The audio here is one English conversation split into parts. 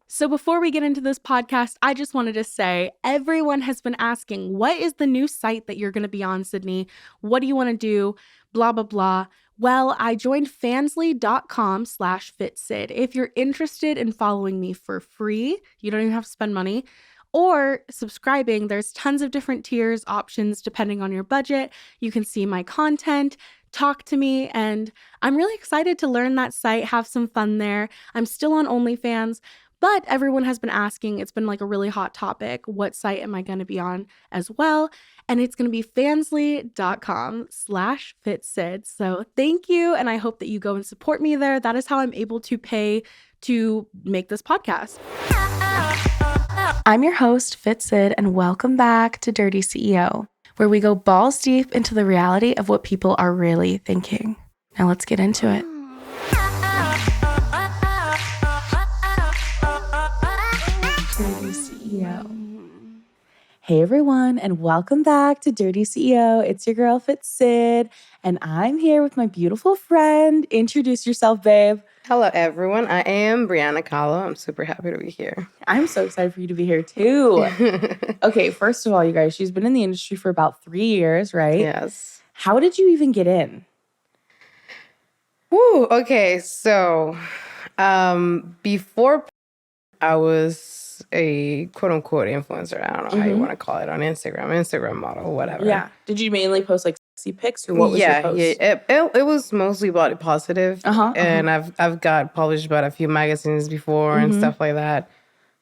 So before we get into this podcast, I just wanted to say everyone has been asking, what is the new site that you're going to be on, Sydney? What do you want to do? Blah, blah, blah. Well, I joined fansly.com/fitsid. If you're interested in following me for free, you don't even have to spend money, or subscribing, there's tons of different tiers, options depending on your budget. You can see my content, talk to me, and I'm really excited to learn that site, have some fun there. I'm still on OnlyFans. But everyone has been asking, it's been like a really hot topic, what site am I going to be on as well? And it's going to be fansly.com/fitsid. So thank you. And I hope that you go and support me there. That is how I'm able to pay to make this podcast. I'm your host, Fitsid, and welcome back to Dirty CEO, where we go balls deep into the reality of what people are really thinking. Now let's get into it. Dirty CEO. Hey everyone, and welcome back to Dirty CEO. It's your girl Fitsid, and I'm here with my beautiful friend. Introduce yourself, babe. Hello everyone, I am Breana Khalo. I'm super happy to be here. I'm so excited for you to be here too. Okay, first of all, you guys, she's been in the industry for about 3 years, right? Yes. How did you even get in? Woo, okay, so before I was a quote-unquote influencer. I don't know how you want to call it on Instagram model, whatever. Yeah. Did you mainly post like sexy pics or what was your post? Yeah. It was mostly body positive. And I've got published about a few magazines before and stuff like that.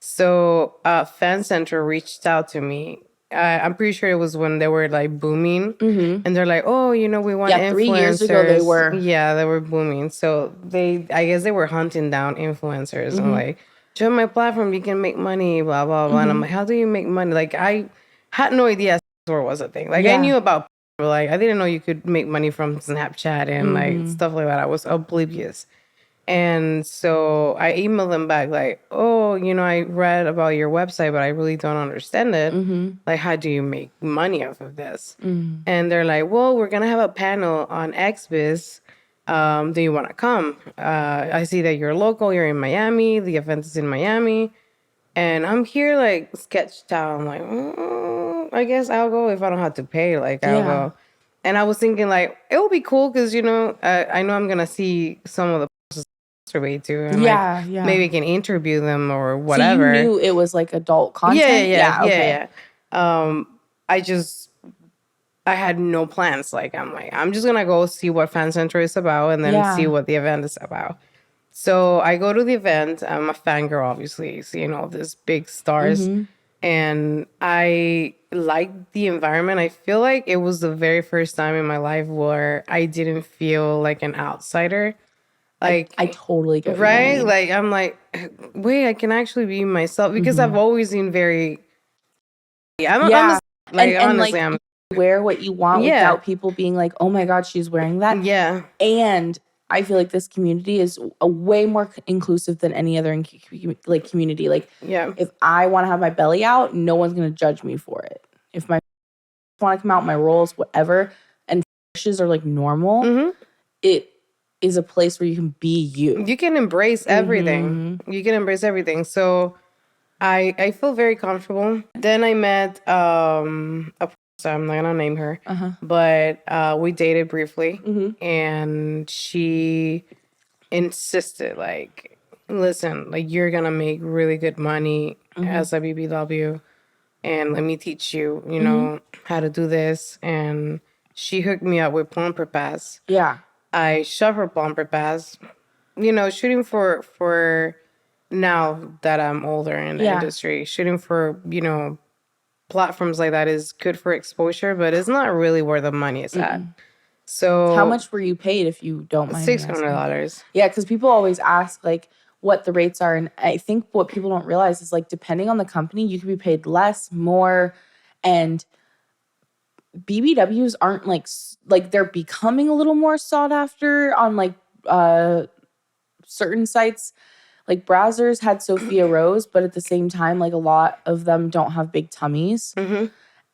So Fan Center reached out to me. I'm pretty sure it was when they were like booming. And they're like, oh, we want influencers. 3 years ago they were. Yeah, they were booming. So I guess they were hunting down influencers and like, join my platform, you can make money, blah, blah, blah. And I'm like, how do you make money? Like, I had no idea store was a thing. Like, I knew about, but like, I didn't know you could make money from Snapchat and like stuff like that. I was oblivious. And so I emailed them back like, oh, I read about your website, but I really don't understand it. Like, how do you make money off of this? And they're like, well, we're going to have a panel on XBiz. Do you want to come? I see that you're local. You're in Miami. The event is in Miami. And I'm here like sketched out. I'm like, I guess I'll go if I don't have to pay. Like, I'll go. And I was thinking like, it would be cool because, I know I'm going to see some of the masturbate to. And maybe I can interview them or whatever. So you knew it was like adult content? Yeah. I had no plans. Like, I'm just going to go see what Fan Center is about and then see what the event is about. So I go to the event. I'm a fangirl, obviously, seeing all these big stars. And I like the environment. I feel like it was the very first time in my life where I didn't feel like an outsider. Like, I totally get right? What you mean. Like, I'm like, wait, I can actually be myself. Because I've always been very... honestly, I'm... wear what you want without people being like, oh my God, she's wearing that. Yeah. And I feel like this community is a way more inclusive than any other community. Like, if I want to have my belly out, no one's going to judge me for it. If my want to come out, my rolls, whatever, and fishes are like normal, it is a place where you can be you. You can embrace everything. You can embrace everything. So I feel very comfortable. Then I met I'm not gonna name her, but we dated briefly, and she insisted, like, listen, like, you're gonna make really good money as a BBW, and let me teach you, how to do this. And she hooked me up with Plumper Pass. Yeah. I shove her Plumper Pass, shooting for now that I'm older in the industry, shooting for, platforms like that is good for exposure, but it's not really where the money is at. So how much were you paid, if you don't mind? $600. Yeah, because people always ask like what the rates are, and I think what people don't realize is like depending on the company, you could be paid less, more, and BBWs aren't like they're becoming a little more sought after on like certain sites. Like Brazzers had Sophia Rose, but at the same time, like a lot of them don't have big tummies.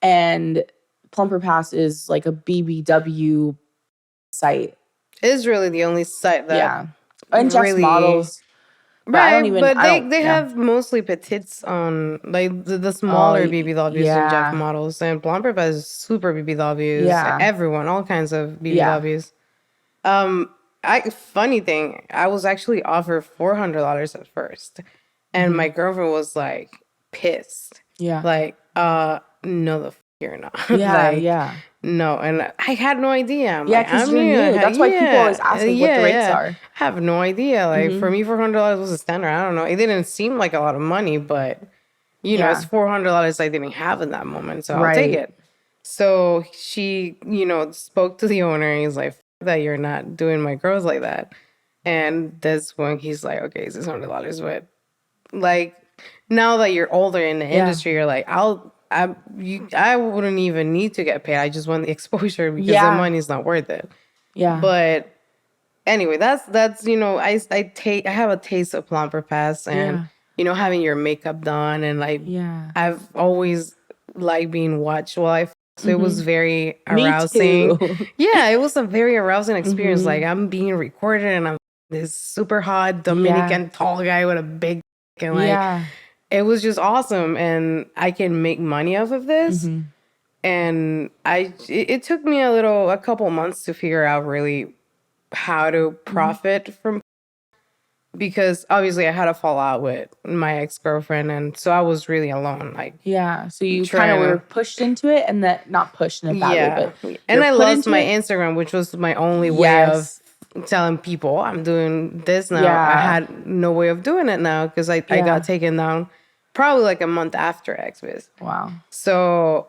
And Plumper Pass is like a BBW site. It is really the only site that and Jeff's models. But I don't Right, even, but I don't, they yeah. have mostly petites on, like, the Oh, smaller BBWs than Jeff yeah. models, and Blomberg has super BBWs, Yeah. everyone, all kinds of Yeah. BBWs. Funny thing, I was actually offered $400 at first, and my girlfriend was like pissed, Yeah. like, no, you're not, Yeah. like, Yeah. no, and I had no idea. I'm Yeah, like, because I'm you're new, new. That's why people always yeah, ask like what the yeah, rates yeah. are. I have no idea. Like for me, $400 was a standard. I don't know. It didn't seem like a lot of money, but it's $400 I didn't have in that moment, so I'll take Right. it. So she, spoke to the owner and he's like, "F that you're not doing my girls like that." And that's when he's like, "Okay, it's $600." But like now that you're older in the industry, you're like, I wouldn't even need to get paid. I just want the exposure because the money's not worth it. Yeah. But anyway, that's I have a taste of Plumper Pass and having your makeup done and like I've always liked being watched while so it was very Me arousing. too. Yeah, it was a very arousing experience. Like I'm being recorded and I'm this super hot Dominican tall guy with a big and like it was just awesome and I can make money off of this. And it took me a couple months to figure out really how to profit from, because obviously I had a fallout with my ex-girlfriend and so I was really alone, like so you kind of were pushed into it, and that, not pushed in a bad way, but and I put lost into my it. Instagram, which was my only way of telling people I'm doing this now. I had no way of doing it now because I got taken down probably like a month after XBiz. Wow. So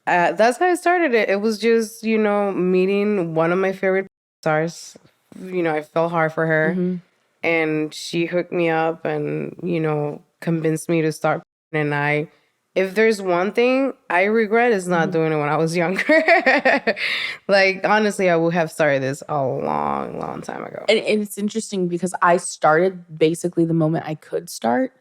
that's how I started it. It was just, meeting one of my favorite stars. I fell hard for her and she hooked me up and, convinced me to start. And if there's one thing I regret is not doing it when I was younger. Like, honestly, I would have started this a long, long time ago. And it's interesting because I started basically the moment I could start.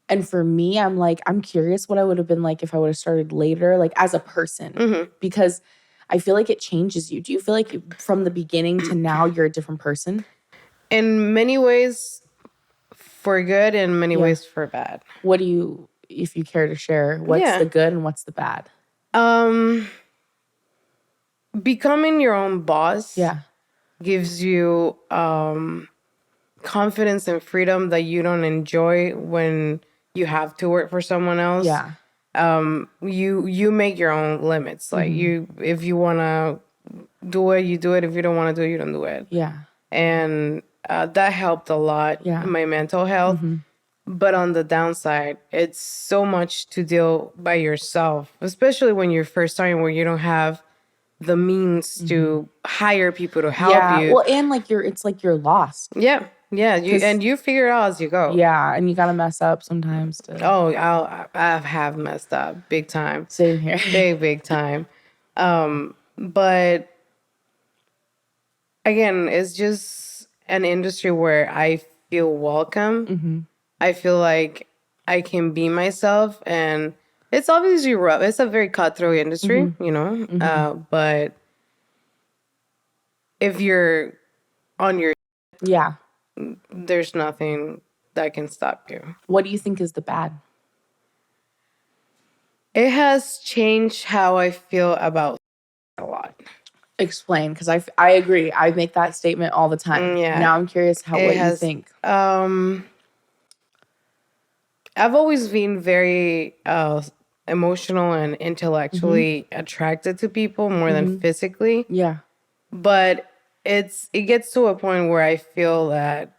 And for me, I'm like, I'm curious what I would have been like if I would have started later, like as a person, because I feel like it changes you. Do you feel like from the beginning to now you're a different person? In many ways for good, in many ways for bad. What do you, if you care to share, what's the good and what's the bad? Becoming your own boss gives you confidence and freedom that you don't enjoy when you have to work for someone else. You make your own limits. Like if you want to do it, you do it. If you don't want to do it, you don't do it. And that helped a lot in my mental health. But on the downside, it's so much to deal by yourself, especially when you're first starting, where you don't have the means to hire people to help you. Well, and like it's like you're lost. Yeah. You figure it out as you go. And you gotta mess up sometimes. I have messed up big time. Same here. Big time. But again, it's just an industry where I feel welcome. I feel like I can be myself, and it's obviously rough. It's a very cutthroat industry, but if you're on your there's nothing that can stop you. What do you think is the bad? It has changed how I feel about a lot. Explain, because I agree. I make that statement all the time. Now I'm curious what you think. I've always been very emotional and intellectually attracted to people more than physically. But it gets to a point where I feel that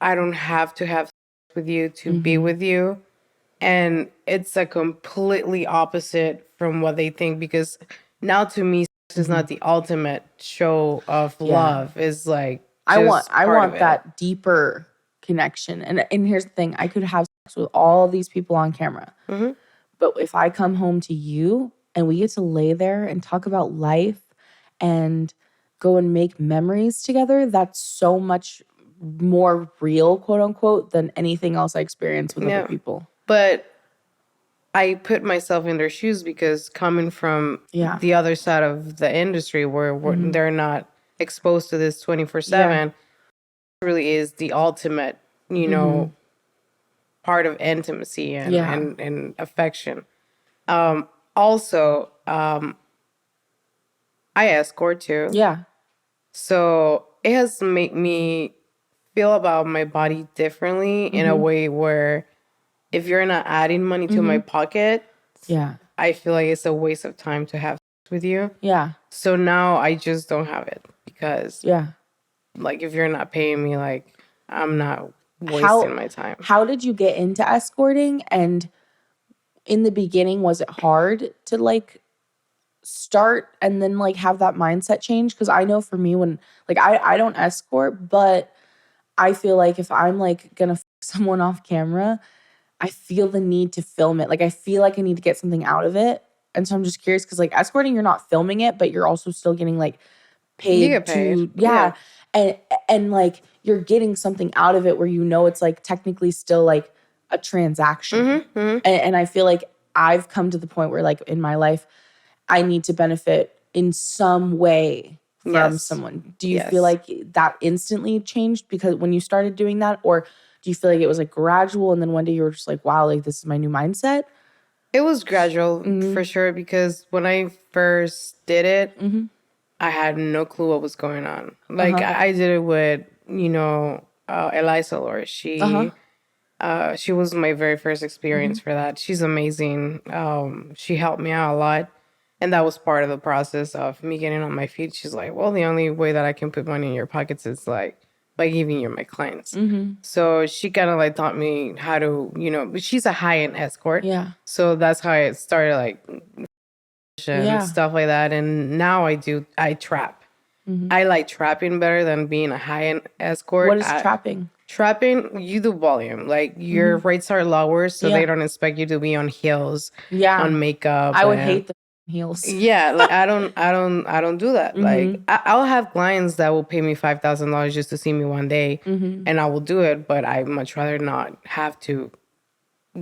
I don't have to have sex with you to be with you. And it's a completely opposite from what they think, because now to me, sex is not the ultimate show of love. It's like, I want that deeper connection. And here's the thing, I could have sex with all these people on camera. But if I come home to you and we get to lay there and talk about life and go and make memories together, that's so much more real, quote unquote, than anything else I experience with other people. But I put myself in their shoes, because coming from the other side of the industry where they're not exposed to this 24/7, really is the ultimate, you know, part of intimacy and affection. Also, I escort too. Yeah. So it has made me feel about my body differently in a way where if you're not adding money to my pocket, Yeah. I feel like it's a waste of time to have sex with you. Yeah. So now I just don't have it because, Yeah. like, if you're not paying me, like, I'm not wasting my time. How did you get into escorting? And in the beginning, was it hard to like start and then like have that mindset change? Because I know for me, when like I don't escort, but I feel like if I'm like gonna f someone off camera, I feel the need to film it. Like I feel like I need to get something out of it. And so I'm just curious because like escorting, you're not filming it, but you're also still getting like You paid get paid. to and like you're getting something out of it where you know it's like technically still like a transaction. And I feel like I've come to the point where like in my life I need to benefit in some way from someone. Do you feel like that instantly changed because when you started doing that, or do you feel like it was like gradual and then one day you were just like, wow, like this is my new mindset? It was gradual for sure because when I first did it, I had no clue what was going on. Like I did it with, you know, Eliza Lore. She was my very first experience for that. She's amazing. She helped me out a lot. And that was part of the process of me getting on my feet. She's like, well, the only way that I can put money in your pockets is like by giving you my clients. So she kind of like taught me how to, you know, but she's a high-end escort. Yeah. So that's how it started, like, and stuff like that. And now I trap. I like trapping better than being a high-end escort. What is trapping? Trapping, you do volume. Like your rates are lower, so they don't expect you to be on heels, on makeup. I would hate the heels. Yeah, like I don't do that. Like I'll have clients that will pay me $5,000 just to see me one day, and I will do it. But I much rather not have to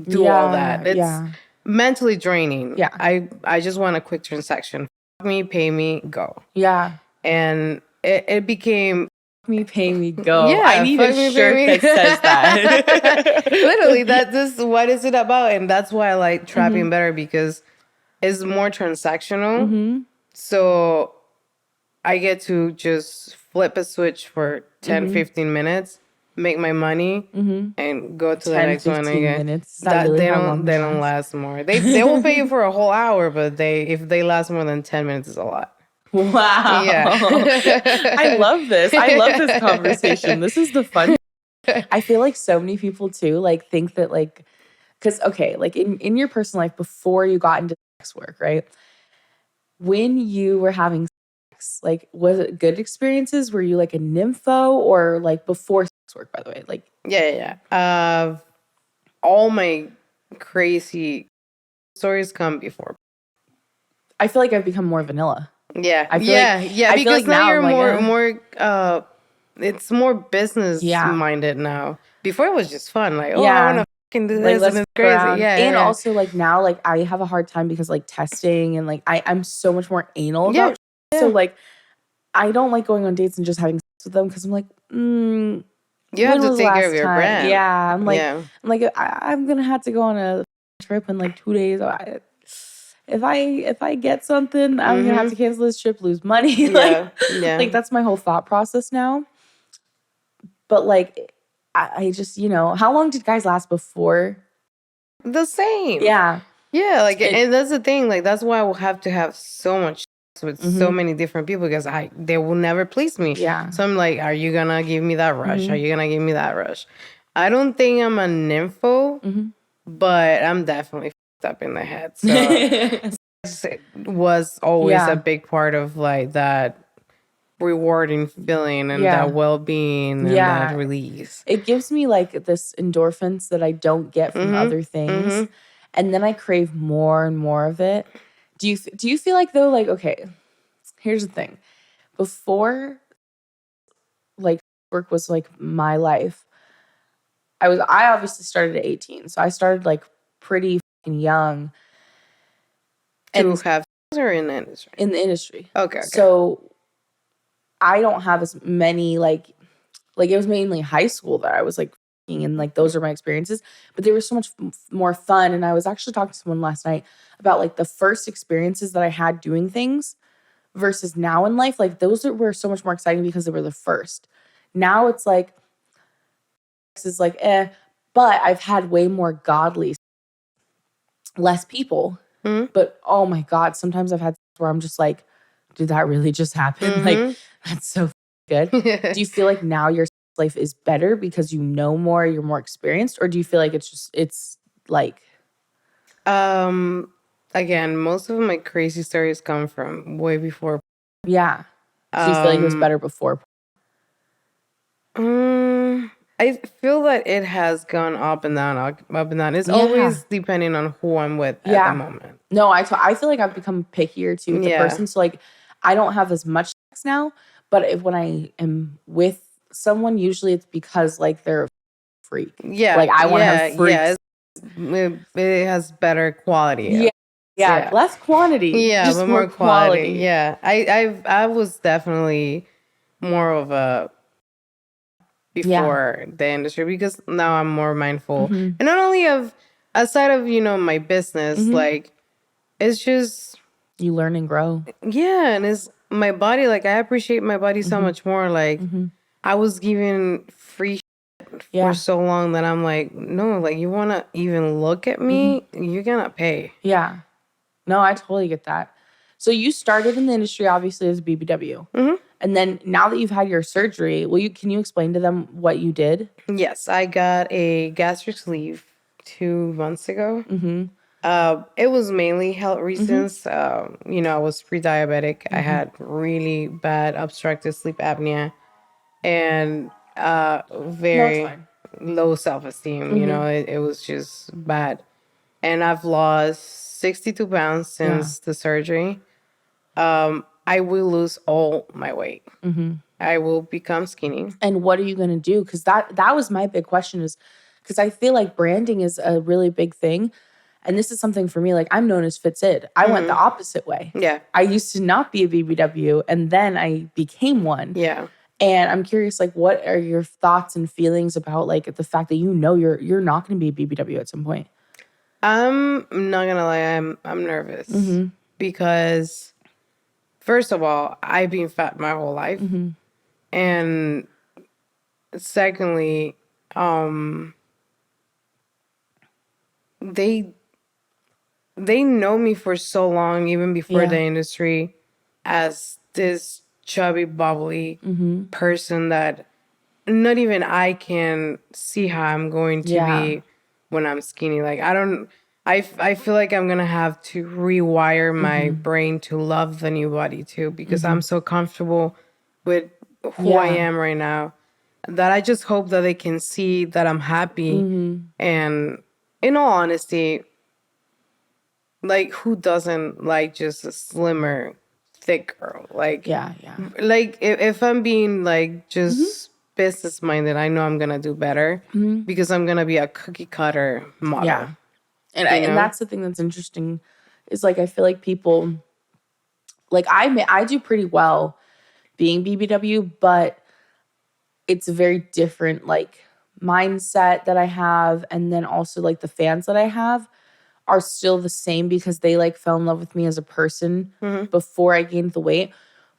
do all that. It's mentally draining. Yeah. I just want a quick transaction. Fuck me, pay me, go. Yeah. And it became Me, pay me, go. Yeah, I need a fuck me, shirt pay me. that says that. Literally, that's what is it about, and that's why I like trapping better because it's more transactional. So I get to just flip a switch for 10, 15 minutes, make my money, and go to the 10, next one 15 again. minutes. Is that really how long they don't last more. They will pay you for a whole hour, but if they last more than 10 minutes, it's a lot. Wow. Yeah. I love this. I love this conversation. This is the fun. I feel like so many people too, like think that like, because okay, like in your personal life before you got into sex work, right? When you were having sex, like was it good experiences? Were you like a nympho or like before sex work, by the way? Like Yeah. All my crazy stories come before. I feel like I've become more vanilla. Yeah. I feel like, because like now you're I'm more it's more business minded now. Before it was just fun. Like, I want to fucking do this and it's crazy. Yeah. And also like now, like I have a hard time because like testing and like I'm so much more anal about shit. So like I don't like going on dates and just having sex with them because I'm like, you have to take care of your brand. Yeah. I'm like, I'm gonna have to go on a trip in like 2 days. If I get something, I'm gonna have to cancel this trip, lose money. Like that's my whole thought process now. But like I just, you know, how long did guys last before? The same. Yeah. Yeah, like and that's the thing. Like that's why I will have to have so much sex with so many different people because they will never please me. Yeah. So I'm like, are you gonna give me that rush? Are you gonna give me that rush? I don't think I'm a nympho, but I'm definitely fucked up in the head. So it was always a big part of like that rewarding feeling and that well-being and that release. It gives me like this endorphins that I don't get from other things. And then I crave more and more of it. Do you feel like though, like, okay, here's the thing. Before like work was like my life, I obviously started at 18. So I started like pretty fucking young. To have sex or in the industry? In the industry. Okay. So I don't have as many like Like, it was mainly high school that I was like, and like those are my experiences, but they were so much more fun. And I was actually talking to someone last night about like the first experiences that I had doing things versus now in life. Like, those were so much more exciting because they were the first. Now it's like, is like, but I've had way more godly, less people. Mm-hmm. But oh my God, sometimes I've had where I'm just like, did that really just happen? Mm-hmm. Like, that's so good. Do you feel like now your life is better because you know more, you're more experienced, or do you feel like it's like again, most of my crazy stories come from way before. yeah. So you feel like it was better before? I feel that it has gone up and down, up and down. It's always depending on who I'm with at the moment. No, I feel like I've become pickier too with the person. So like, I don't have as much sex now, but when I am with someone, usually it's because like they're a freak. Yeah, like I want to have freaks. Yeah, it has better quality. Yeah, less quantity. Yeah, just but more quality. Yeah, I was definitely more of a before the industry because now I'm more mindful, and not only of aside of my business, like it's just you learn and grow. Yeah, and it's my body. Like, I appreciate my body so much more. Like, I was given free for so long that I'm like, no, like, you want to even look at me, you're gonna pay. Yeah. No, I totally get that. So you started in the industry, obviously, as BBW. And then now that you've had your surgery, can you explain to them what you did? Yes, I got a gastric sleeve 2 months ago. It was mainly health reasons. I was pre-diabetic. I had really bad obstructive sleep apnea and very low self-esteem. It was just bad. And I've lost 62 pounds since the surgery. I will lose all my weight. I will become skinny. And what are you going to do? Because that was my big question, is because I feel like branding is a really big thing. And this is something for me, like, I'm known as Fitsid. I went the opposite way. Yeah. I used to not be a BBW, and then I became one. Yeah. And I'm curious, like, what are your thoughts and feelings about, like, the fact that you're not going to be a BBW at some point? I'm not gonna lie, I'm nervous because first of all, I've been fat my whole life, and secondly, they know me for so long, even before the industry, as this chubby, bubbly person that not even I can see how I'm going to be when I'm skinny. Like, I feel like I'm going to have to rewire my brain to love the new body too, because I'm so comfortable with who I am right now that I just hope that they can see that I'm happy. And in all honesty, like, who doesn't like just a slimmer, thick girl? Like, like if I'm being like just business minded, I know I'm gonna do better because I'm gonna be a cookie cutter model. Yeah, and that's the thing that's interesting, is like, I feel like people, like, I do pretty well being BBW, but it's a very different like mindset that I have, and then also like the fans that I have are still the same because they like fell in love with me as a person before I gained the weight.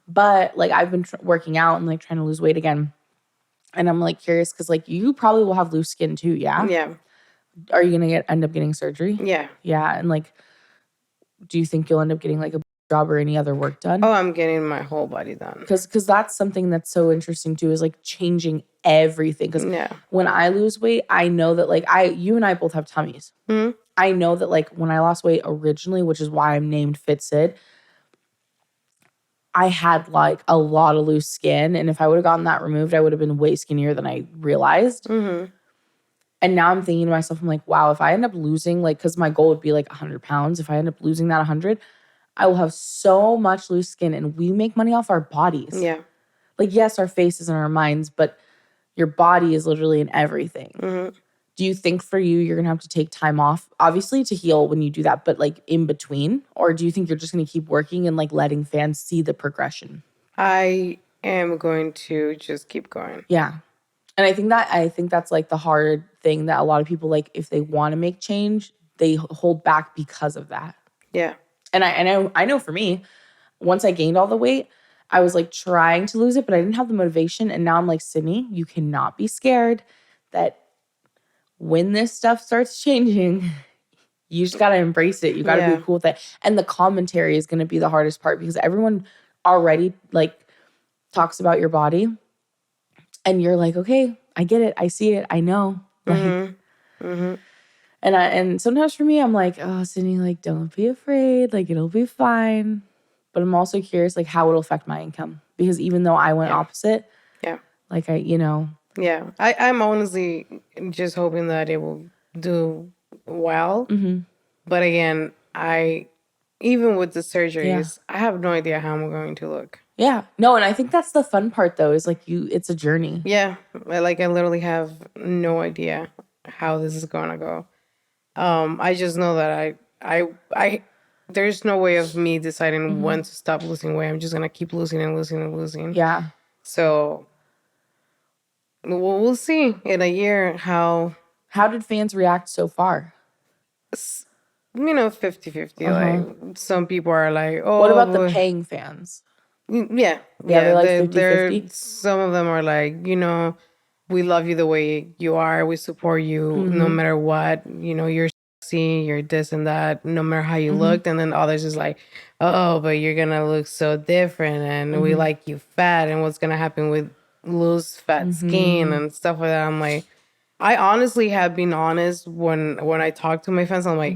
But like, I've been working out and like trying to lose weight again. And I'm like curious because like, you probably will have loose skin too. Yeah. Yeah. Are you going to end up getting surgery? Yeah. Yeah. And like, do you think you'll end up getting like a job or any other work done? Oh, I'm getting my whole body done. Because that's something that's so interesting too, is like changing everything. Because when I lose weight, I know that like you and I both have tummies. I know that like when I lost weight originally, which is why I'm named Fitsid, I had like a lot of loose skin. And if I would have gotten that removed, I would have been way skinnier than I realized. And now I'm thinking to myself, I'm like, wow, if I end up losing, like, because my goal would be like 100 pounds. If I end up losing that 100, I will have so much loose skin. And we make money off our bodies. Yeah. Like, yes, our faces and our minds, but your body is literally in everything. Do you think for you, you're going to have to take time off, obviously, to heal when you do that, but like in between? Or do you think you're just going to keep working and like letting fans see the progression? I am going to just keep going. Yeah. And I think that's like the hard thing that a lot of people, like, if they want to make change, they hold back because of that. Yeah. And I know for me, once I gained all the weight, I was like trying to lose it, but I didn't have the motivation. And now I'm like, Sydney, you cannot be scared that when this stuff starts changing, you just got to embrace it. You got to be cool with it. And the commentary is going to be the hardest part because everyone already like talks about your body. And you're like, okay, I get it. I see it. I know. Like, and sometimes for me, I'm like, oh, Sydney, like, don't be afraid. Like, it'll be fine. But I'm also curious, like, how it'll affect my income. Because even though I went opposite, like, Yeah. I'm honestly just hoping that it will do well. But again, even with the surgeries, I have no idea how I'm going to look. Yeah. No, and I think that's the fun part, though, is like it's a journey. Yeah. I literally have no idea how this is going to go. I just know that I there's no way of me deciding when to stop losing weight. I'm just going to keep losing and losing and losing. Yeah. So we'll see in a year how did fans react so far? 50-50. Like some people are like, oh, what about the paying fans? Yeah. They're like 50-50? Some of them are like, we love you the way you are. We support you no matter what. You're sexy, you're this and that, no matter how you looked. And then others is like, oh, but you're going to look so different. And we like you fat. And what's going to happen with loose fat skin and stuff like that. I'm like, I honestly have been honest when I talk to my fans. I'm like,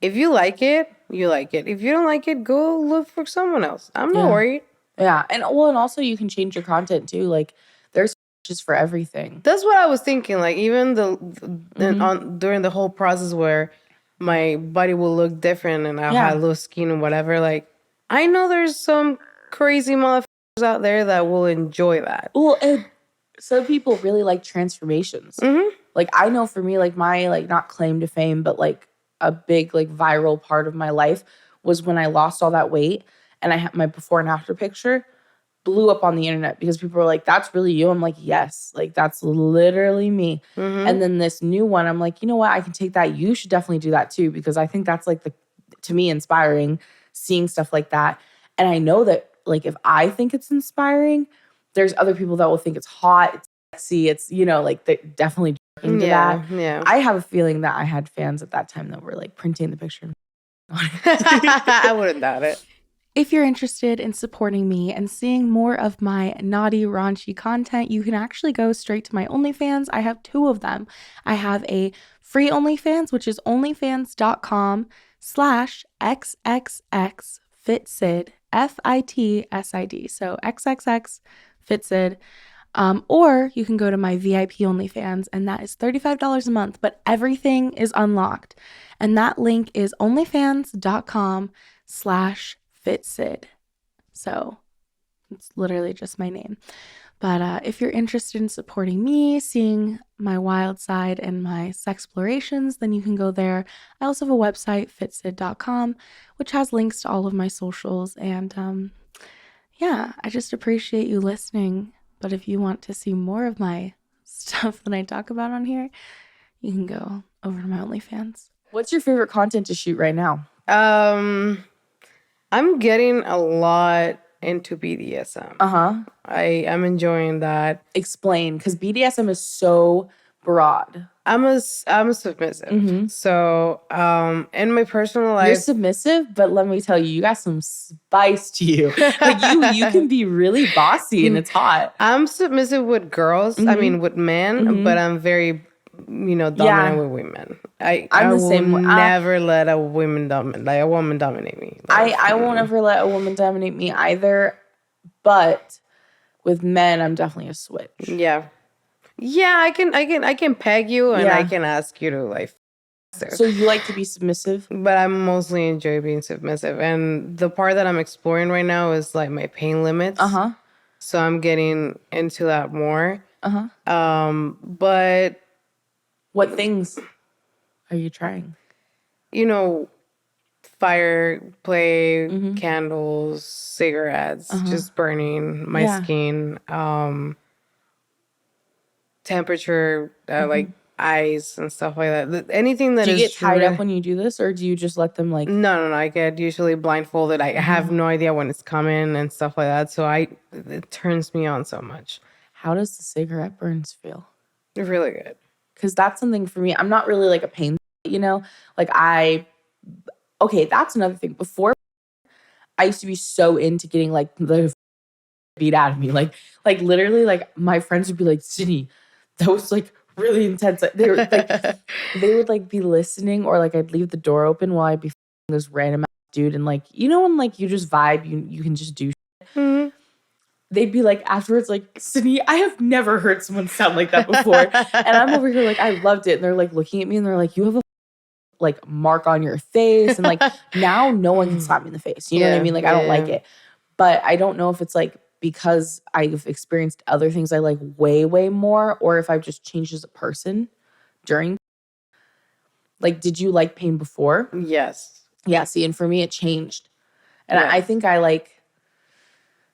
if you like it, you like it. If you don't like it, go look for someone else. I'm not worried. Yeah. And also you can change your content too. Like there's just for everything. That's what I was thinking. Like even during the whole process where my body will look different and I'll have loose skin and whatever. Like I know there's some crazy motherfuckers out there that will enjoy that. Well, some people really like transformations. Like I know for me, like my like not claim to fame, but like a big like viral part of my life was when I lost all that weight. And I had my before and after picture blew up on the internet because people were like, that's really you. I'm like, yes, like that's literally me. And then this new one, I'm like, you know what? I can take that. You should definitely do that too, because I think that's like to me, inspiring seeing stuff like that. And I know that like, if I think it's inspiring, there's other people that will think it's hot, it's sexy. It's, like they're definitely into that. Yeah. I have a feeling that I had fans at that time that were like printing the picture. I wouldn't doubt it. If you're interested in supporting me and seeing more of my naughty, raunchy content, you can actually go straight to my OnlyFans. I have 2 of them. I have a free OnlyFans, which is onlyfans.com/xxxfitsid, FITSID. So XXX Fitsid. Or you can go to my VIP OnlyFans, and that is $35 a month, but everything is unlocked. And that link is onlyfans.com/Fitsid. So it's literally just my name. But if you're interested in supporting me, seeing my wild side and my sexplorations, then you can go there. I also have a website, fitsid.com, which has links to all of my socials. And I just appreciate you listening. But if you want to see more of my stuff that I talk about on here, you can go over to my OnlyFans. What's your favorite content to shoot right now? I'm getting a lot into BDSM. I'm enjoying that. Explain, because BDSM is so broad. I'm a submissive. So, in my personal life, you're submissive, but let me tell you, you got some spice to you. Like you can be really bossy, and it's hot. I'm submissive with girls. I mean, with men, but I'm very, dominant with women. I'm the same. Never let a woman dominate me. I won't ever let a woman dominate me either. But with men, I'm definitely a switch. Yeah, I can peg you and I can ask you to like. So you like to be submissive? But I mostly enjoy being submissive. And the part that I'm exploring right now is like my pain limits. So I'm getting into that more. But what things are you trying? Fire play, candles, cigarettes, just burning my skin. temperature, like ice and stuff like that. Anything that Do you is get tied really... up when you do this, or do you just let them like? No. I get usually blindfolded. I have no idea when it's coming and stuff like that. So it turns me on so much. How does the cigarette burns feel? Really good. Because that's something for me. I'm not really like a pain, like okay, that's another thing. Before, I used to be so into getting like the beat out of me. Like literally, like my friends would be like, Sydney, that was like really intense. Like, they were like, they would like be listening, or like I'd leave the door open while I'd be this random dude, and like, when like you just vibe, you can just do shit. Mm-hmm. They'd be like afterwards, like, Sydney, I have never heard someone sound like that before. And I'm over here like, I loved it. And they're like looking at me and they're like, you have a like mark on your face. And like now no one can slap me in the face. You know what I mean? Like I don't like it. But I don't know if it's like because I've experienced other things I like way, way more, or if I've just changed as a person during. Like, did you like pain before? Yes. Yeah, see, and for me it changed. And I think I like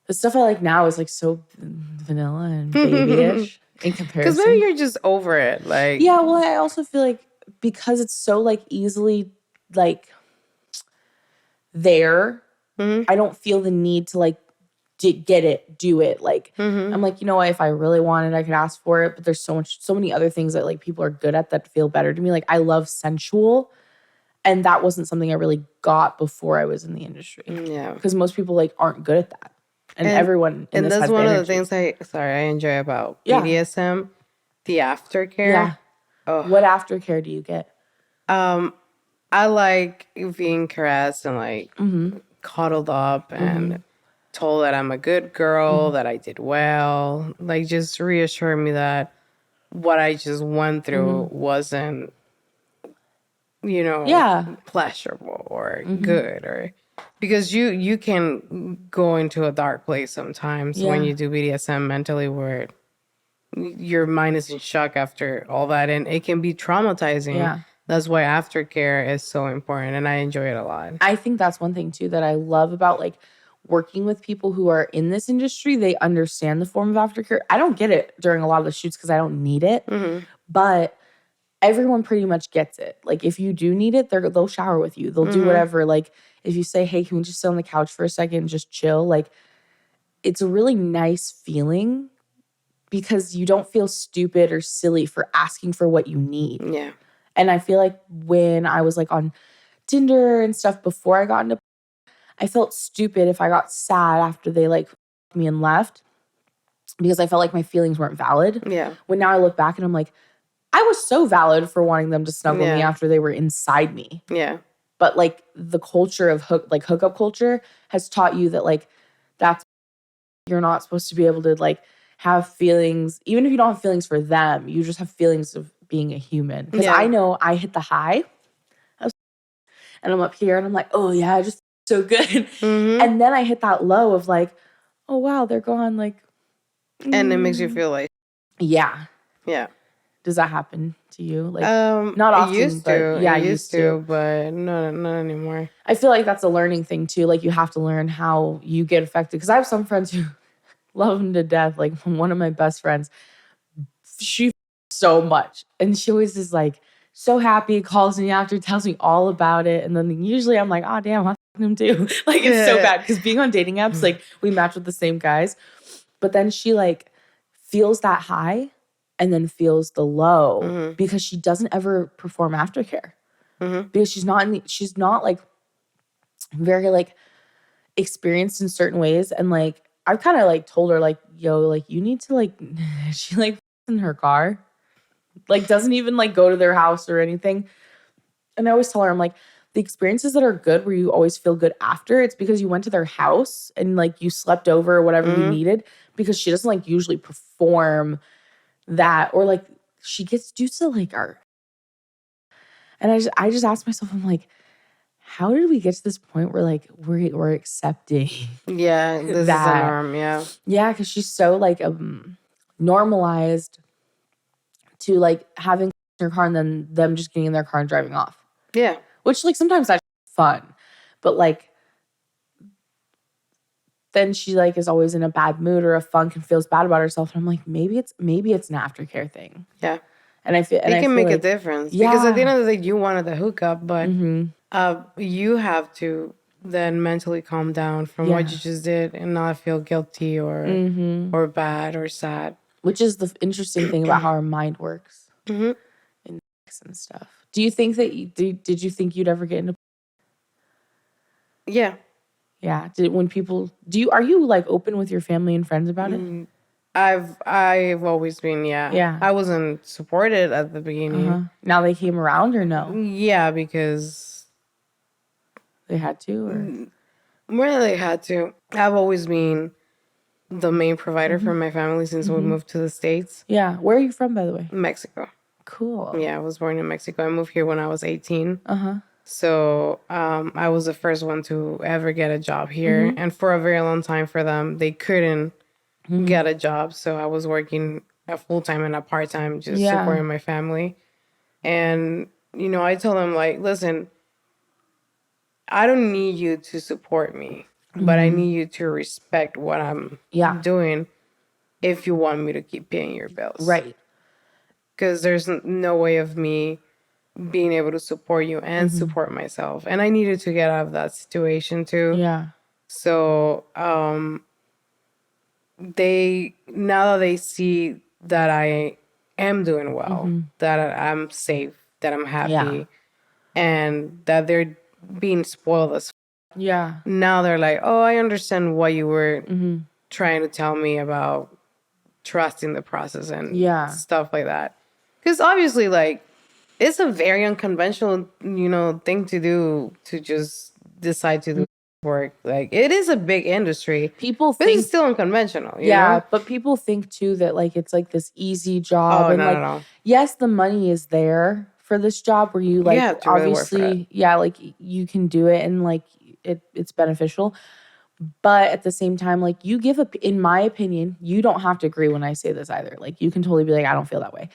the stuff I like now is like so vanilla and babyish in comparison. Because maybe you're just over it. Like, yeah, well, I also feel like because it's so like easily like there, I don't feel the need to like get it, do it. Like I'm like, you know what? If I really wanted, I could ask for it. But there's so many other things that like people are good at that feel better to me. Like I love sensual. And that wasn't something I really got before I was in the industry. Yeah. Because most people like aren't good at that. And everyone in and this that's has one the of the things I enjoy about Yeah. BDSM, the aftercare. Yeah. Oh. What aftercare do you get? I like being caressed and like coddled up and told that I'm a good girl, that I did well. Like just reassure me that what I just went through wasn't, pleasurable or good, or because you can go into a dark place sometimes when you do BDSM mentally, where your mind is in shock after all that, and it can be traumatizing. Yeah. That's why aftercare is so important, and I enjoy it a lot. I think that's one thing too that I love about like working with people who are in this industry. They understand the form of aftercare. I don't get it during a lot of the shoots because I don't need it, but everyone pretty much gets it. Like if you do need it, they'll shower with you. They'll do whatever. Like if you say, hey, can we just sit on the couch for a second and just chill? Like it's a really nice feeling because you don't feel stupid or silly for asking for what you need. Yeah. And I feel like when I was like on Tinder and stuff before I got into, I felt stupid if I got sad after they like me and left because I felt like my feelings weren't valid. Yeah. When now I look back and I'm like, I was so valid for wanting them to snuggle me after they were inside me. Yeah. But like the culture of hookup culture has taught you that like you're not supposed to be able to like have feelings, even if you don't have feelings for them, you just have feelings of being a human. Because I know I hit the high and I'm up here and I'm like, oh yeah, I just so good. And then I hit that low of like, oh wow, they're gone. Like, and it makes you feel like, yeah. Does that happen to you? Like, not often, used but to. yeah, It used to, but not anymore. I feel like that's a learning thing too. Like you have to learn how you get affected. Because I have some friends who love them to death. Like one of my best friends, she so much, and she always is like so happy. Calls me after, tells me all about it, and then usually I'm like, oh damn, I him too. Like it's so bad because being on dating apps, like we match with the same guys, but then she like feels that high and then feels the low because she doesn't ever perform aftercare because she's not like very like experienced in certain ways. And like I've kind of like told her like, yo, like you need to like she like in her car, like doesn't even like go to their house or anything. And I always tell her, I'm like, the experiences that are good where you always feel good after, it's because you went to their house and like you slept over or whatever you needed, because she doesn't like usually perform that, or like she gets used to like our. And I just asked myself, I'm like, how did we get to this point where like we're accepting? Yeah, this is a norm. Yeah, because she's so like normalized to like having in her car and then them just getting in their car and driving off. Yeah, which like sometimes that's fun, but like then she like is always in a bad mood or a funk and feels bad about herself. And I'm like, maybe it's an aftercare thing. Yeah. And I feel It can make a like, difference. yeah. Because at the end of the day, you wanted the hookup, but you have to then mentally calm down from what you just did and not feel guilty or bad or sad. Which is the interesting thing about how our mind works in sex and stuff. Do you think that did you think you'd ever get into? Yeah. Yeah. Are you like open with your family and friends about it? I've always been, yeah. Yeah. I wasn't supported at the beginning. Now they came around or no? Yeah, because They had to or? more than they had to. I've always been the main provider for my family since we moved to the States. Yeah. Where are you from, by the way? Mexico. Cool. Yeah, I was born in Mexico. I moved here when I was 18. So I was the first one to ever get a job here. And for a very long time for them, they couldn't get a job. So I was working a full-time and a part-time, just supporting my family. And, you know, I told them, like, listen, I don't need you to support me, but I need you to respect what I'm doing if you want me to keep paying your bills. Right. Because there's no way of me being able to support you and support myself. And I needed to get out of that situation too. Yeah. So now that they see that I am doing well, that I'm safe, that I'm happy, and that they're being spoiled as now they're like, oh, I understand what you were trying to tell me about trusting the process and stuff like that. Because obviously, like, it's a very unconventional, you know, thing to do, to just decide to do work. Like, it is a big industry. People but think it's still unconventional, you know? But people think too that like it's like this easy job. Oh, And no, like, no. yes, the money is there for this job where you like have to really work for obviously, like you can do it and like it's beneficial. But at the same time, like you give in my opinion, you don't have to agree when I say this either. Like you can totally be like, I don't feel that way.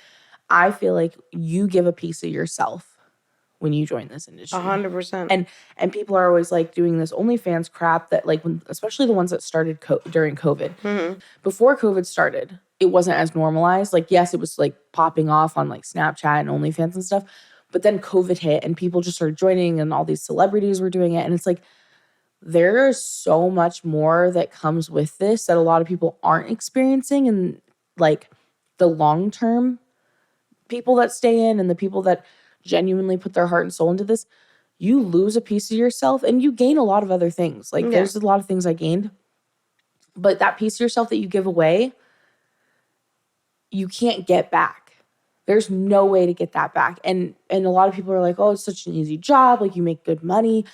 I feel like you give a piece of yourself when you join this industry. 100%. And people are always like doing this OnlyFans crap that like especially the ones that started during COVID. Before COVID started, it wasn't as normalized. Like yes, it was like popping off on like Snapchat and OnlyFans and stuff. But then COVID hit and people just started joining and all these celebrities were doing it. And it's like there's so much more that comes with this that a lot of people aren't experiencing. And like the long term people that stay in and the people that genuinely put their heart and soul into this, you lose a piece of yourself and you gain a lot of other things. Like there's a lot of things I gained, but that piece of yourself that you give away, you can't get back. There's no way to get that back. And a lot of people are like, oh, it's such an easy job. Like you make good money.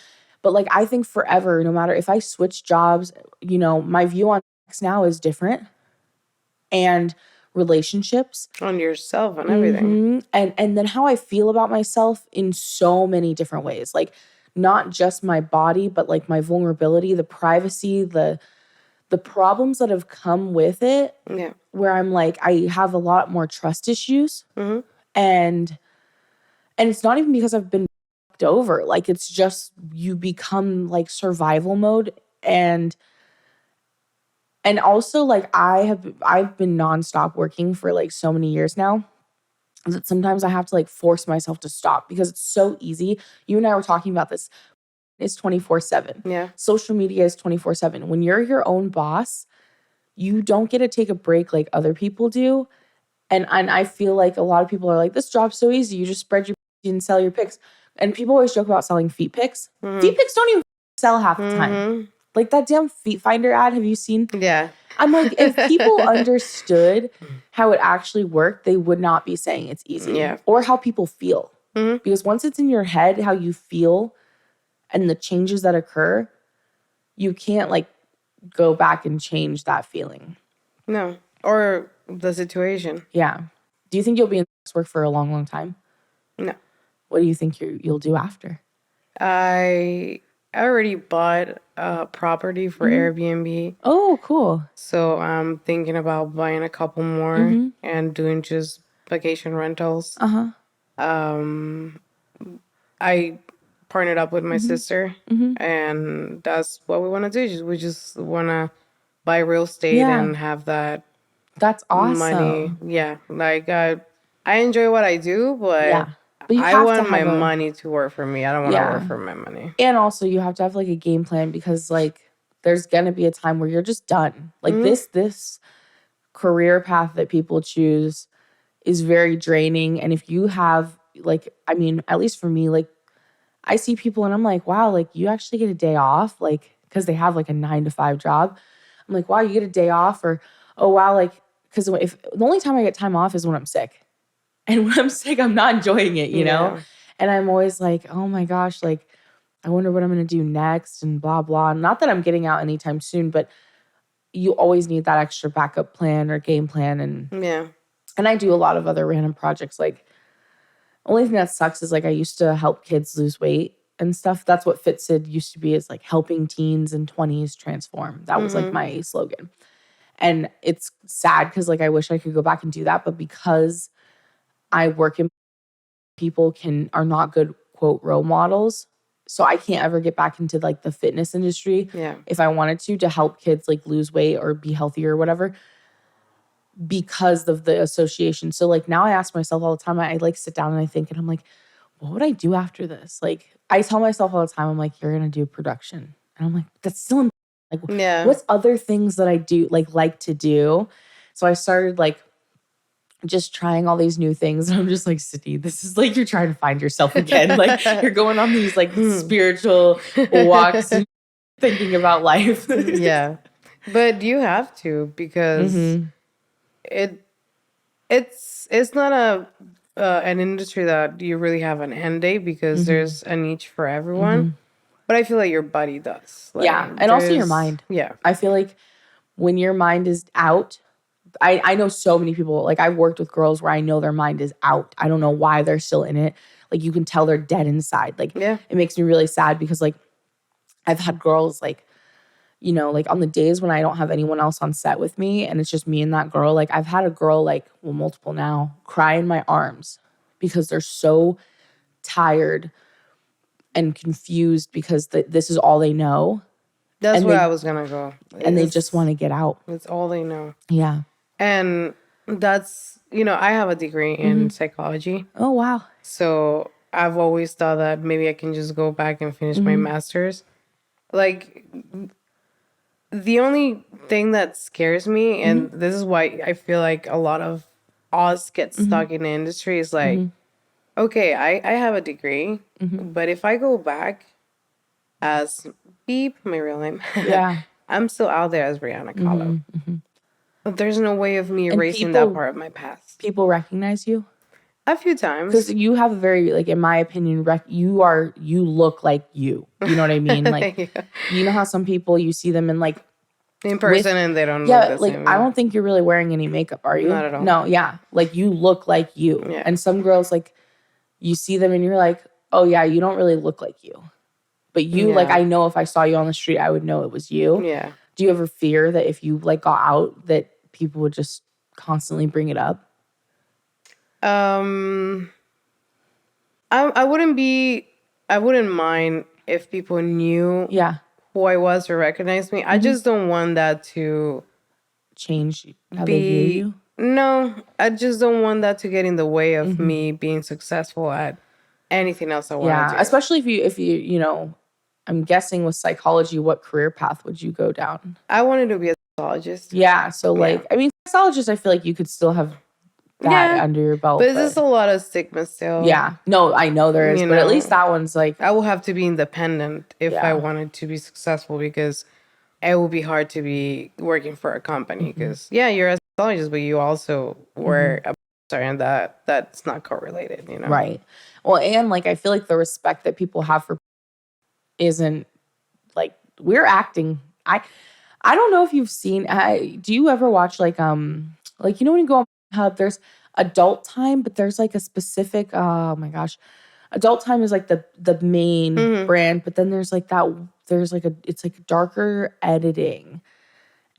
But like, I think forever, no matter if I switch jobs, you know, my view on sex now is different. And relationships on yourself and everything. And then how I feel about myself in so many different ways. Like not just my body, but like my vulnerability, the privacy, the problems that have come with it. Yeah. Where I'm like, I have a lot more trust issues. And it's not even because I've been fucked over. Like it's just you become like survival mode and also, like, I've been nonstop working for, like, so many years now that sometimes I have to, like, force myself to stop because it's so easy. You and I were talking about this. It's 24/7. Yeah. Social media is 24/7. When you're your own boss, you don't get to take a break like other people do. And I feel like a lot of people are like, this job's so easy. You just spread your and sell your pics. And people always joke about selling feet pics. Feet pics don't even sell half the time. Like that damn Feet Finder ad, have you seen? Yeah. I'm like, if people understood how it actually worked, they would not be saying it's easy. Yeah. Or how people feel. Because once it's in your head, how you feel and the changes that occur, you can't like go back and change that feeling. No. Or the situation. Yeah. Do you think you'll be in sex work for a long, long time? No. What do you think you'll do after? I already bought a property for Airbnb. Oh, cool. So I'm thinking about buying a couple more and doing just vacation rentals. Part partnered up with my sister, Mm-hmm. and that's what we want to do. We just want to buy real estate Yeah. and have that That's money. awesome. Yeah, like I enjoy what I do, but Yeah. But you I have to want my have a money to work for me. I don't want to work yeah. for my money. And also you have to have like a game plan because like there's gonna be a time where you're just done. Like this career path that people choose is very draining. And if you have like, I mean, at least for me, like I see people and I'm like, wow, like you actually get a day off, like because they have like a 9 to 5 job. I'm like, wow, you get a day off, or oh wow, like because if the only time I get time off is when I'm sick, and when I'm sick, I'm not enjoying it, you know. Yeah. And I'm always like, oh my gosh, like I wonder what I'm gonna do next, and blah blah. Not that I'm getting out anytime soon, but you always need that extra backup plan or game plan, Yeah. and I do a lot of other random projects. Like, only thing that sucks is like I used to help kids lose weight and stuff. That's what FitSid used to be, is like helping teens and 20s transform. That was like my slogan. And it's sad because like I wish I could go back and do that, but because I work in people are not good quote role models. So I can't ever get back into like the fitness industry Yeah. if I wanted to help kids like lose weight or be healthier or whatever, because of the association. So like now I ask myself all the time, I like sit down and I think, and I'm like, what would I do after this? Like I tell myself all the time, I'm like, you're gonna do production. And I'm like, that's still like Yeah. what's other things that I do like to do? So I started like just trying all these new things. And I'm just like, Sydney, this is like you're trying to find yourself again. Like you're going on these like spiritual walks and thinking about life. Yeah. But you have to, because it's not an industry that you really have an end date, because there's a niche for everyone. But I feel like your body does. Like, Yeah. And also your mind. Yeah. I feel like when your mind is out, I know so many people, like I've worked with girls where I know their mind is out. I don't know why they're still in it. Like you can tell they're dead inside. Like Yeah. it makes me really sad because like I've had girls like, you know, like on the days when I don't have anyone else on set with me and it's just me and that girl, like I've had a girl like, well, multiple now, cry in my arms because they're so tired and confused because this is all they know. That's And where they, I was gonna go. and they just want to get out. It's all they know. Yeah. And that's, I have a degree in psychology. Oh, wow. So I've always thought that maybe I can just go back and finish my master's. Like, the only thing that scares me, and this is why I feel like a lot of us get stuck in the industry, is like, okay, I have a degree, but if I go back as beep, my real name, Yeah. I'm still out there as Breana Khalo. But there's no way of me And erasing that part of my past. People recognize you? A few times. Because you have a very, like, in my opinion, you look like you. You know what I mean? Like, Yeah. you know how some people, you see them in, like, In person and they don't look the like, same. I don't think you're really wearing any makeup, are you? Not at all. No, yeah. Like, you look like you. Yeah. And some girls, like, you see them and you're like, oh, yeah, you don't really look like you. But you, like, I know if I saw you on the street, I would know it was you. Yeah. Do you ever fear that if you, like, got out, that people would just constantly bring it up? I wouldn't mind if people knew who I was or recognized me. I just don't want that to change how they view you. No, I just don't want that to get in the way of me being successful at anything else I want to do. Especially if you I'm guessing with psychology, what career path would you go down? I wanted to be a psychologist. Yeah, so like, I mean, psychologist, I feel like you could still have that under your belt. But there's a lot of stigma still. Yeah. No, I know there is, but at least that one's like... I will have to be independent if I wanted to be successful, because it will be hard to be working for a company, because, you're a psychologist, but you also were a star, and that's not correlated, Right. Well, and like, I feel like the respect that people have for isn't like, we're acting. I don't know if you've seen, do you ever watch like when you go on Hub, there's adult time, but there's like a specific, oh my gosh, adult time is like the main brand, but then there's like it's like darker editing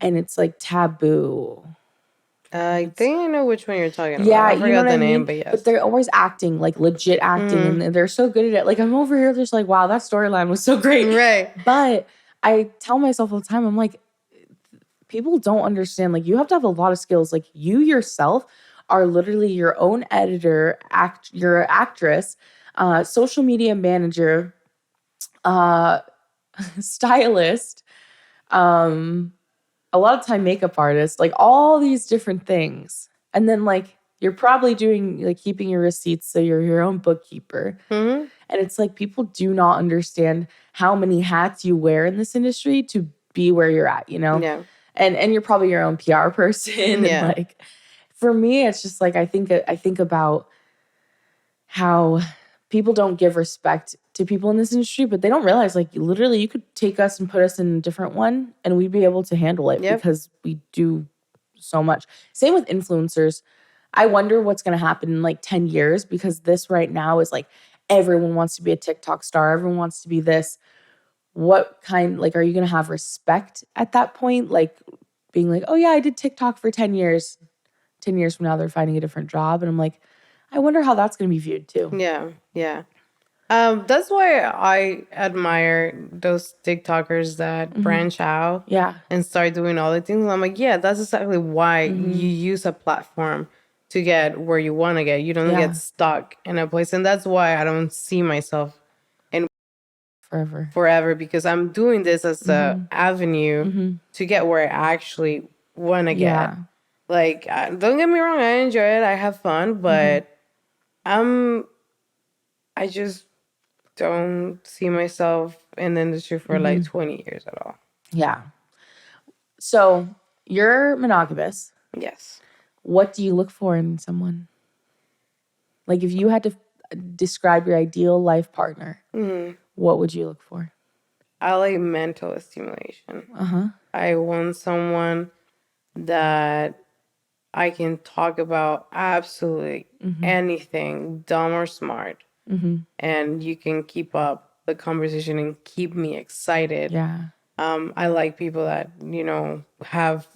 and it's like taboo. I think I know which one you're talking about. Yeah, I you know forgot what I the name, mean? but yes. But they're always acting, like legit acting, and they're so good at it. Like I'm over here just like, wow, that storyline was so great. Right. But I tell myself all the time, I'm like, people don't understand. Like you have to have a lot of skills. Like you yourself are literally your own editor, you're an actress, social media manager, uh, stylist, a lot of time makeup artist, like all these different things. And then like you're probably doing like keeping your receipts, so you're your own bookkeeper. Mm-hmm. And it's like people do not understand how many hats you wear in this industry to be where you're at, you know? Yeah. And you're probably your own PR person. And Yeah. like for me, it's just like I think about how people don't give respect to people in this industry, but they don't realize like literally you could take us and put us in a different one and we'd be able to handle it Yep. because we do so much. Same with influencers. I wonder what's going to happen in like 10 years because this right now is like everyone wants to be a TikTok star, everyone wants to be this. What kind, like, are you going to have respect at that point? Like being like, oh yeah, I did TikTok for 10 years. 10 years from now, they're finding a different job. And I'm like, I wonder how that's going to be viewed too. Yeah. Yeah. That's why I admire those TikTokers that branch out Yeah. and start doing all the things. I'm like, yeah, that's exactly why you use a platform to get where you want to get. You don't Yeah. get stuck in a place. And that's why I don't see myself in forever because I'm doing this as a avenue to get where I actually want to get. Yeah. Like, don't get me wrong, I enjoy it. I have fun, but I just don't see myself in the industry for like 20 years at all. Yeah. So you're monogamous. Yes. What do you look for in someone? Like if you had to describe your ideal life partner, what would you look for? I like mental stimulation. Uh-huh. I want someone that I can talk about absolutely anything, dumb or smart. And you can keep up the conversation and keep me excited. Yeah. I like people that, have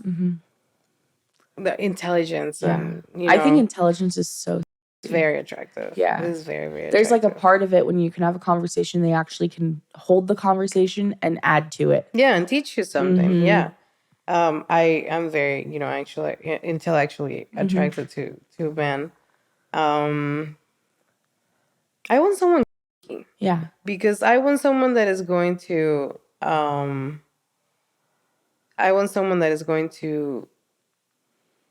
the intelligence and, I think intelligence is so it's very attractive. Yeah. It is very, very attractive. There's like a part of it when you can have a conversation, they actually can hold the conversation and add to it. Yeah, and teach you something. Yeah. I am very, actually intellectually attracted to men. I want someone Yeah. because I want someone that is going to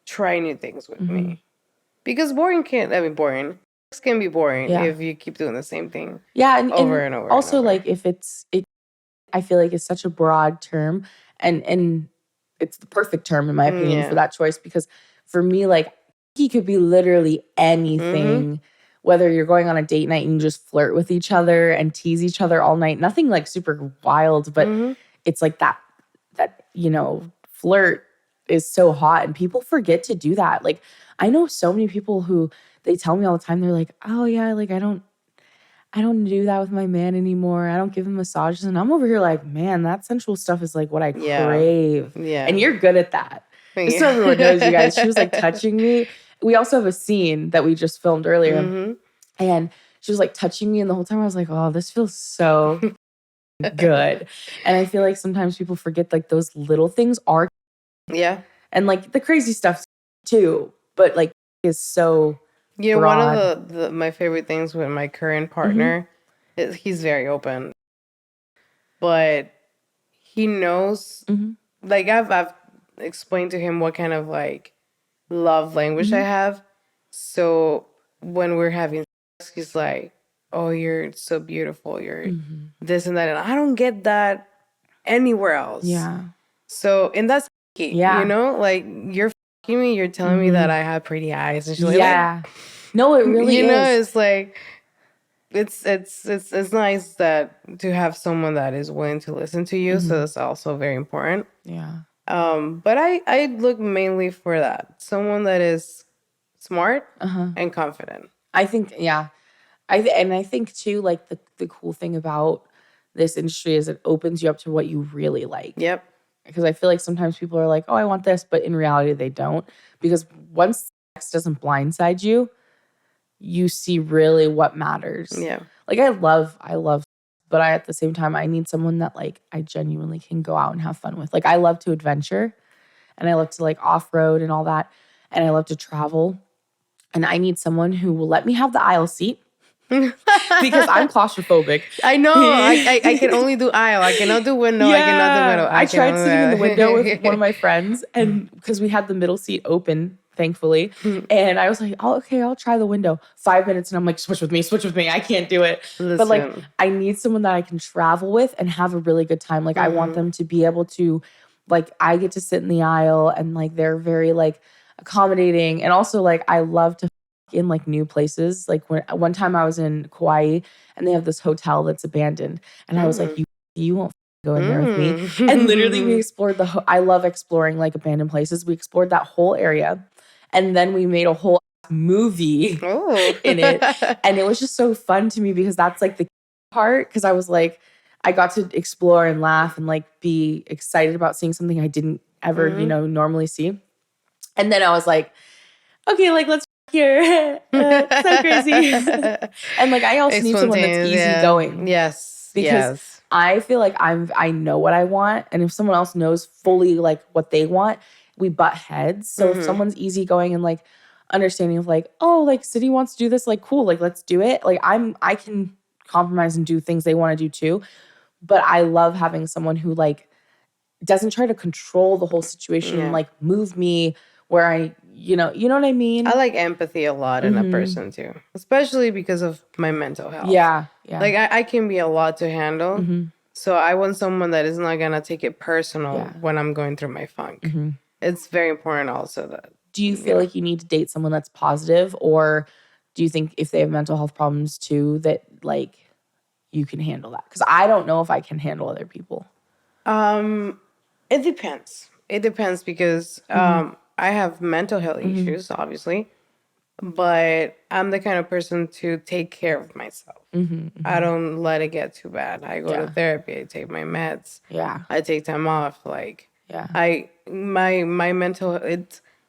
try new things with me. Because boring can be boring if you keep doing the same thing. Yeah, and over and over. Also, and over. like if I feel like it's such a broad term, and it's the perfect term in my opinion for that choice because for me, like he could be literally anything. Whether you're going on a date night and you just flirt with each other and tease each other all night, nothing like super wild, but it's like that flirt is so hot and people forget to do that. Like I know so many people who they tell me all the time, they're like, oh yeah, like I don't do that with my man anymore. I don't give him massages. And I'm over here like, man, that sensual stuff is like what I crave. Yeah. And you're good at that. Just so everyone knows, you guys, she was like touching me. We also have a scene that we just filmed earlier. And she was like touching me. And the whole time I was like, oh, this feels so good. And I feel like sometimes people forget like those little things are. Yeah. And like the crazy stuff too. But like is so broad. One of my favorite things with my current partner is he's very open. But he knows, like I've explained to him what kind of like love language I have. So when we're having sex, he's like, oh, you're so beautiful. You're this and that. And I don't get that anywhere else. Yeah. So, and that's key, like you're fucking me. You're telling me that I have pretty eyes and shit. Yeah. No, it really is. It's like, it's nice that to have someone that is willing to listen to you. So that's also very important. Yeah. But I look mainly for that. Someone that is smart and confident. I think, yeah. I think too, like the cool thing about this industry is it opens you up to what you really like. Yep. because I feel like sometimes people are like, oh, I want this, but in reality they don't. Because once sex doesn't blindside you, you see really what matters. Yeah. Like I love, but at the same time, I need someone that like I genuinely can go out and have fun with. Like I love to adventure and I love to like off-road and all that. And I love to travel. And I need someone who will let me have the aisle seat because I'm claustrophobic. I know. I can only do aisle. I cannot do window. Yeah. I cannot do window. I tried sitting in the window with one of my friends, and because we had the middle seat open, thankfully, and I was like, oh, okay, I'll try the window. 5 minutes, and I'm like, switch with me. I can't do it. Listen. But like, I need someone that I can travel with and have a really good time. Like, I want them to be able to, like, I get to sit in the aisle, and like they're very like accommodating, and also like I love to in like new places. Like one time I was in Kauai and they have this hotel that's abandoned, and I was like, you won't go in there with me. And literally we explored I love exploring like abandoned places. We explored that whole area, and then we made a whole movie in it, and it was just so fun to me because that's like the part, because I was like, I got to explore and laugh and like be excited about seeing something I didn't ever normally see. And then I was like, okay, like let's here. So crazy. And like I also need someone that's easygoing. Yes. Because I feel like I know what I want. And if someone else knows fully like what they want, we butt heads. So if someone's easygoing and like understanding of like, oh, like City wants to do this, like cool, like let's do it. Like I can compromise and do things they want to do too. But I love having someone who like doesn't try to control the whole situation and like move me where I, you know what I mean? I like empathy a lot in a person too, especially because of my mental health. Yeah. Like I can be a lot to handle. So I want someone that is not going to take it personal when I'm going through my funk. It's very important also that. Do you feel like you need to date someone that's positive, or do you think if they have mental health problems too, that like you can handle that? Because I don't know if I can handle other people. It depends. It depends because I have mental health issues, obviously, but I'm the kind of person to take care of myself. I don't let it get too bad. I go to therapy. I take my meds. Yeah. I take time off. Like, my mental.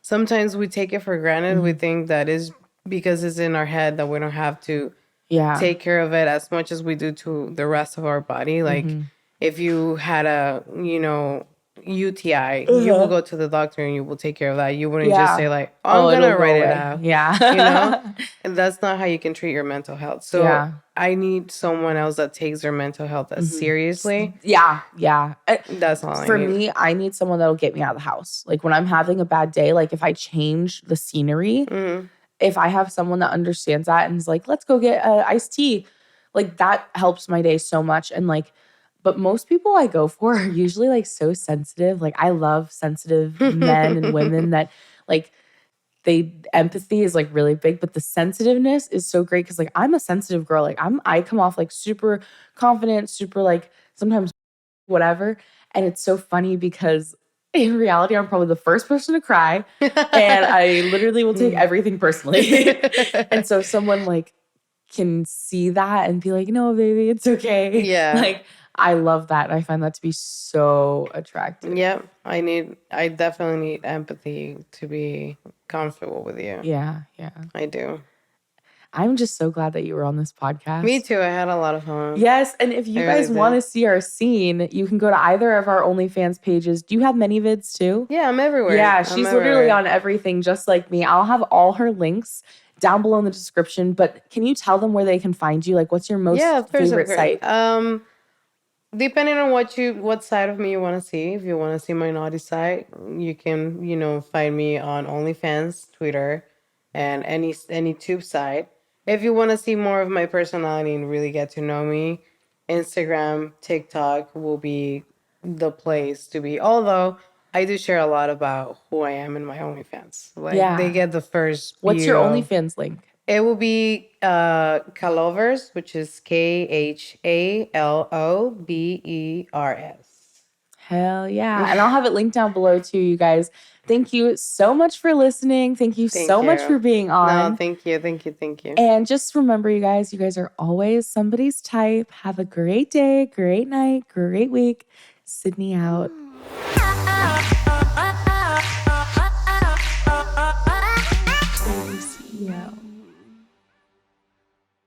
Sometimes we take it for granted. We think that is because it's in our head that we don't have to take care of it as much as we do to the rest of our body. Like, if you had a UTI, you will go to the doctor and you will take care of that. You wouldn't just say like, oh, I'm gonna write it out. Yeah. And that's not how you can treat your mental health. So I need someone else that takes their mental health as seriously. Yeah. That's all for me. I need someone that'll get me out of the house. Like when I'm having a bad day, like if I change the scenery, if I have someone that understands that and is like, let's go get iced tea, like that helps my day so much. And like, but most people I go for are usually like so sensitive. Like I love sensitive men and women that like empathy is like really big, but the sensitiveness is so great because like I'm a sensitive girl. Like I come off like super confident, super like sometimes whatever. And it's so funny because in reality, I'm probably the first person to cry and I literally will take everything personally. And so someone like can see that and be like, no, baby, it's okay. Yeah. Like, I love that. I find that to be so attractive. Yep. I definitely need empathy to be comfortable with you. Yeah. I do. I'm just so glad that you were on this podcast. Me too. I had a lot of fun. Yes. And if you guys want to see our scene, you can go to either of our OnlyFans pages. Do you have many vids too? Yeah, I'm everywhere. Yeah, she's literally on everything just like me. I'll have all her links down below in the description. But can you tell them where they can find you? Like, what's your most favorite site? Depending on what side of me you want to see. If you want to see my naughty side, you can, find me on OnlyFans, Twitter, and any tube site. If you want to see more of my personality and really get to know me, Instagram, TikTok will be the place to be. Although I do share a lot about who I am in my OnlyFans. Like they get the first view. What's your OnlyFans link? It will be Khalovers, which is KHALOBERS. Hell yeah. And I'll have it linked down below too, you guys. Thank you so much for listening. Thank you so much for being on. No, thank you. And just remember, you guys are always somebody's type. Have a great day, great night, great week. Sydney out.